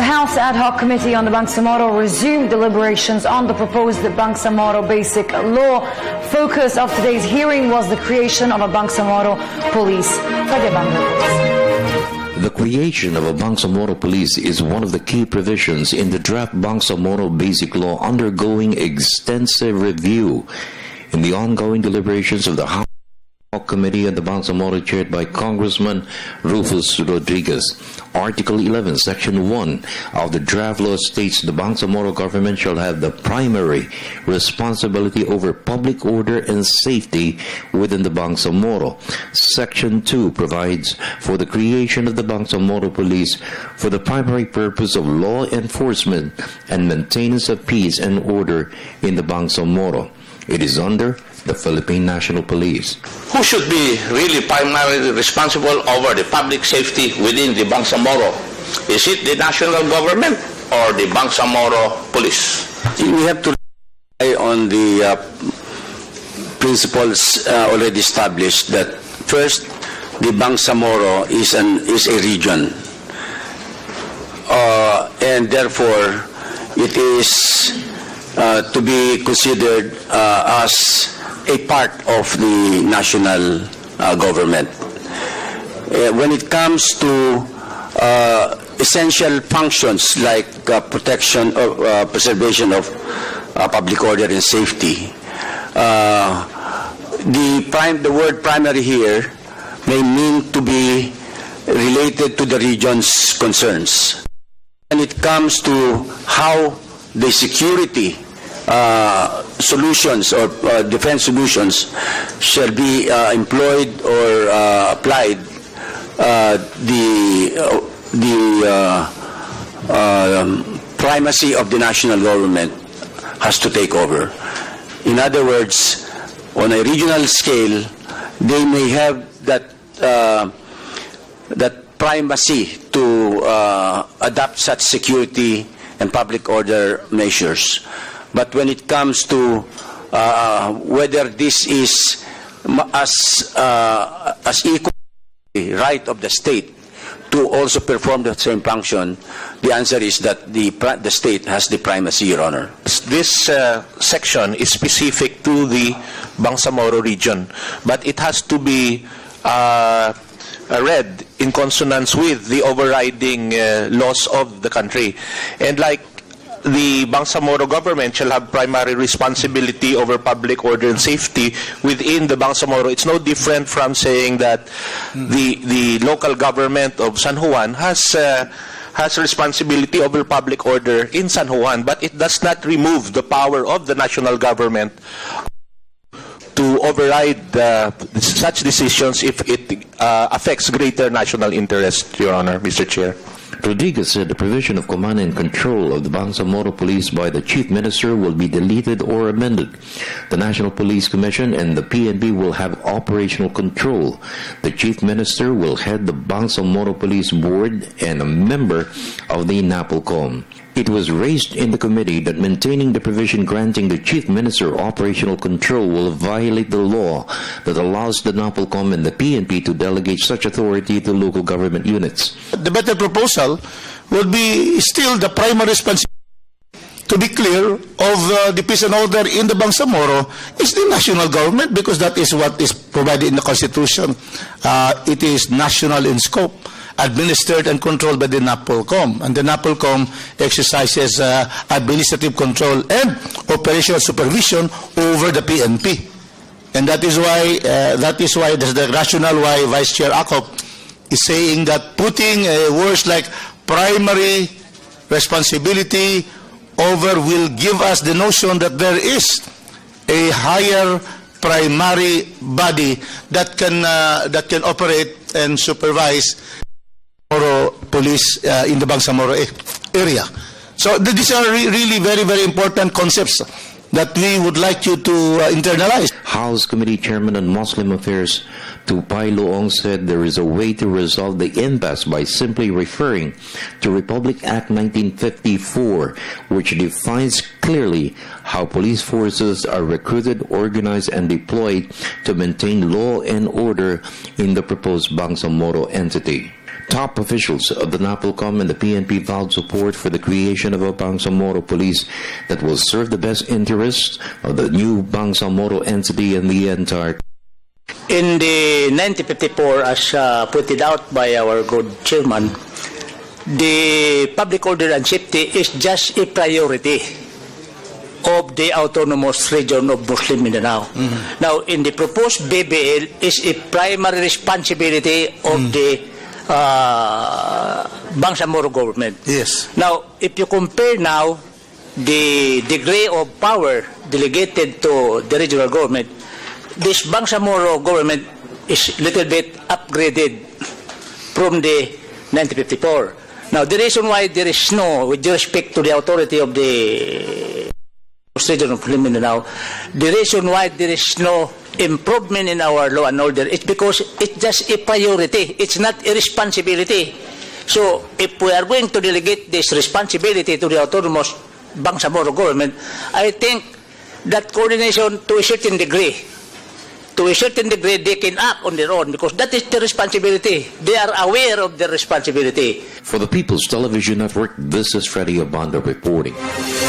House Ad Hoc Committee on the Bangsamoro resumed deliberations on the proposed Bangsamoro Basic Law. Focus of today's hearing was the creation of a Bangsamoro Police. Freddie Abando. The creation of a Bangsamoro Police is one of the key provisions in the draft Bangsamoro Basic Law undergoing extensive review. In the ongoing deliberations of the House Committee on the Bangsamoro chaired by Congressman Rufus Rodriguez, Article 11, Section 1 of the draft law states the Bangsamoro government shall have the primary responsibility over public order and safety within the Bangsamoro. Section 2 provides for the creation of the Bangsamoro Police for the primary purpose of law enforcement and maintenance of peace and order in the Bangsamoro. It is under the Philippine National Police. Who should be really primarily responsible over the public safety within the Bangsamoro? Is it the national government or the Bangsamoro Police? We have to rely on the principles already established that first, the Bangsamoro is a region, and therefore it is to be considered as a part of the national government. When it comes to essential functions like protection or preservation of public order and safety, the word primary here may mean to be related to the region's concerns. When it comes to how the security solutions or defense solutions shall be employed or applied, the primacy of the national government has to take over. In other words, on a regional scale, they may have that primacy to adopt such security and public order measures. But when it comes to whether this is as equal right of the state to also perform the same function, the answer is that the state has the primacy, Your Honor. This section is specific to the Bangsamoro region, but it has to be read in consonance with the overriding laws of the country. And like the Bangsamoro government shall have primary responsibility over public order and safety within the Bangsamoro. It's no different from saying that the local government of San Juan has responsibility over public order in San Juan, but it does not remove the power of the national government to override such decisions if it affects greater national interest, Your Honor, Mr. Chair. Rodriguez said the provision of command and control of the Bangsamoro Police by the Chief Minister will be deleted or amended. The National Police Commission and the PNP will have operational control. The Chief Minister will head the Bangsamoro Police Board and a member of the NAPOLCOM. It was raised in the committee that maintaining the provision granting the Chief Minister operational control will violate the law that allows the NAPOLCOM and the PNP to delegate such authority to local government units. The better proposal would be still the primary responsibility, to be clear, of the peace and order in the Bangsamoro is the national government, because that is what is provided in the Constitution. It is national in scope, administered and controlled by the NAPOLCOM, and the NAPOLCOM exercises administrative control and operational supervision over the PNP, and that is why that's the rationale why Vice Chair Acop is saying that putting words like primary responsibility over will give us the notion that there is a higher primary body that can operate and supervise police in the Bangsamoro area. So these are really very, very important concepts that we would like you to internalize. House Committee Chairman on Muslim Affairs Tupay Loong said there is a way to resolve the impasse by simply referring to Republic Act 1954, which defines clearly how police forces are recruited, organized, and deployed to maintain law and order in the proposed Bangsamoro entity. Top officials of the NAPOLCOM and the PNP vowed support for the creation of a Bangsamoro police that will serve the best interests of the new Bangsamoro entity and the entire. In the 1954, as pointed out by our good chairman, the public order and safety is just a priority of the autonomous region of Muslim Mindanao. Now, in the proposed BBL is a primary responsibility of the Bangsamoro government. Yes. Now, if you compare now the degree of power delegated to the regional government, this Bangsamoro government is little bit upgraded from the 1954. Now, the reason why there is no, with respect to the authority of the region of Mindanao, the reason why there is no improvement in our law and order is because it's just a priority. It's not a responsibility. So, if we are going to delegate this responsibility to the autonomous Bangsamoro government, I think that coordination to a certain degree, they can act on their own because that is the responsibility. They are aware of their responsibility. For the People's Television Network, this is Freddie Abando reporting.